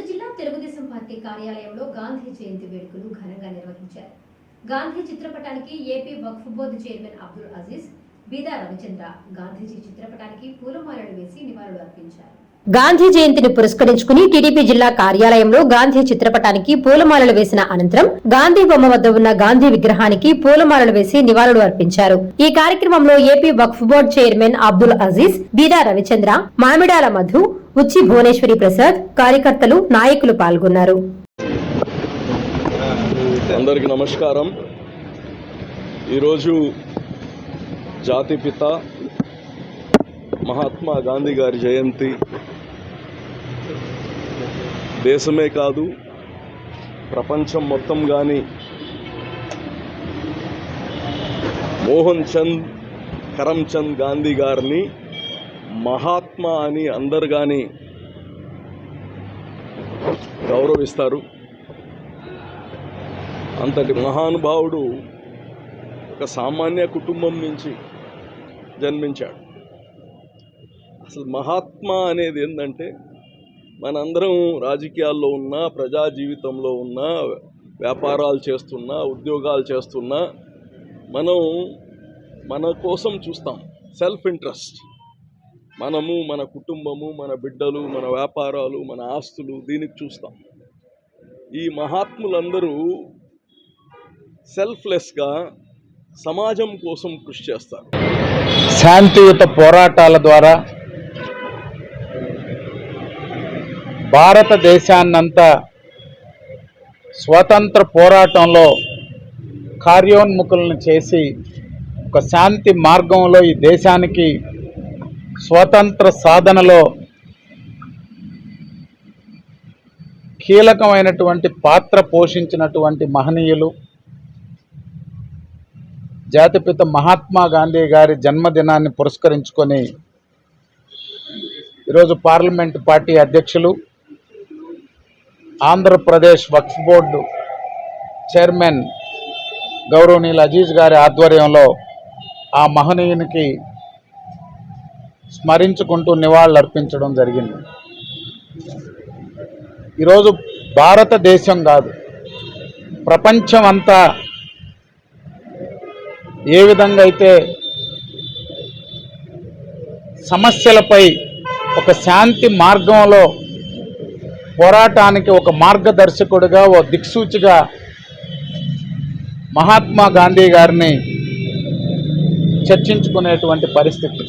జిల్లా తెలుగుదేశం పార్టీ కార్యాలయంలో గాంధీ జయంతి వేడుకలు ఘనంగా నిర్వహించారు. గాంధీ చిత్రపటానికి ఏపీ వక్ఫ్ బోర్డు చైర్మన్ అబ్దుల్ అజీజ్, బీదా రవిచంద్ర గాంధీజీ చిత్రపటానికి పూలమాలలు వేసి నివాళులు అర్పించారు. గాంధీ జయంతిని పురస్కరించుకుని టీడీపీ జిల్లా కార్యాలయంలో గాంధీ చిత్రపటానికి పూలమాలలు వేసిన అనంతరం గాంధీ బొమ్మ వద్ద ఉన్న గాంధీ విగ్రహానికి పూలమాలలు వేసి నివాళులు అర్పించారు. ఈ కార్యక్రమంలో ఏపీ వక్ఫ్ బోర్డు చైర్మన్ అబ్దుల్ అజీజ్, బీదా రవిచంద్ర, మామిడాల మధు, ఉచ్చి భువనేశ్వరి ప్రసాద్, కార్యకర్తలు, నాయకులు పాల్గొన్నారు. అందరికీ నమస్కారం. ఈరోజు జాతిపిత మహాత్మా గాంధీ గారి జయంతి. దేశమే కాదు, ప్రపంచం మొత్తం కానీ మోహన్ చంద్ కరమ్చంద్ గాంధీ గారిని మహాత్మా అని అందరు కానీ గౌరవిస్తారు. అంతటి మహానుభావుడు ఒక సామాన్య కుటుంబం నుంచి జన్మించాడు. అసలు మహాత్మా అనేది ఏంటంటే, మనందరం రాజకీయాల్లో ఉన్నా, ప్రజా జీవితంలో ఉన్నా, వ్యాపారాలు చేస్తున్నా, ఉద్యోగాలు చేస్తున్నా, మనం మన కోసం చూస్తాం. Self interest. మనము, మన కుటుంబము, మన బిడ్డలు, మన వ్యాపారాలు, మన ఆస్తులు, దీనికి చూస్తాం. ఈ మహాత్ములందరూ సెల్ఫ్లెస్గా సమాజం కోసం కృషి చేస్తారు. శాంతియుత పోరాటాల ద్వారా భారతదేశాన్నంతా స్వతంత్ర పోరాటంలో కార్యోన్ముఖులను చేసి ఒక శాంతి మార్గంలో ఈ దేశానికి స్వతంత్ర సాధనలో కీలకమైనటువంటి పాత్ర పోషించినటువంటి మహనీయులు జాతిపిత మహాత్మా గాంధీ గారి జన్మదినాన్ని పురస్కరించుకొని ఈరోజు పార్లమెంటు పార్టీ అధ్యక్షులు, ఆంధ్రప్రదేశ్ వక్ఫ్ బోర్డు చైర్మన్ గౌరవనీయులు అజీజ్ గారి ఆధ్వర్యంలో ఆ మహనీయునికి స్మరించుకుంటూ నివాళులు అర్పించడం జరిగింది. ఈరోజు భారతదేశం కాదు, ప్రపంచం అంతా ఏ విధంగా అయితే సమస్యలపై ఒక శాంతి మార్గంలో పోరాటానికి ఒక మార్గదర్శకుడిగా, ఓ దిక్సూచిగా మహాత్మా గాంధీ గారిని చర్చించుకునేటువంటి పరిస్థితి.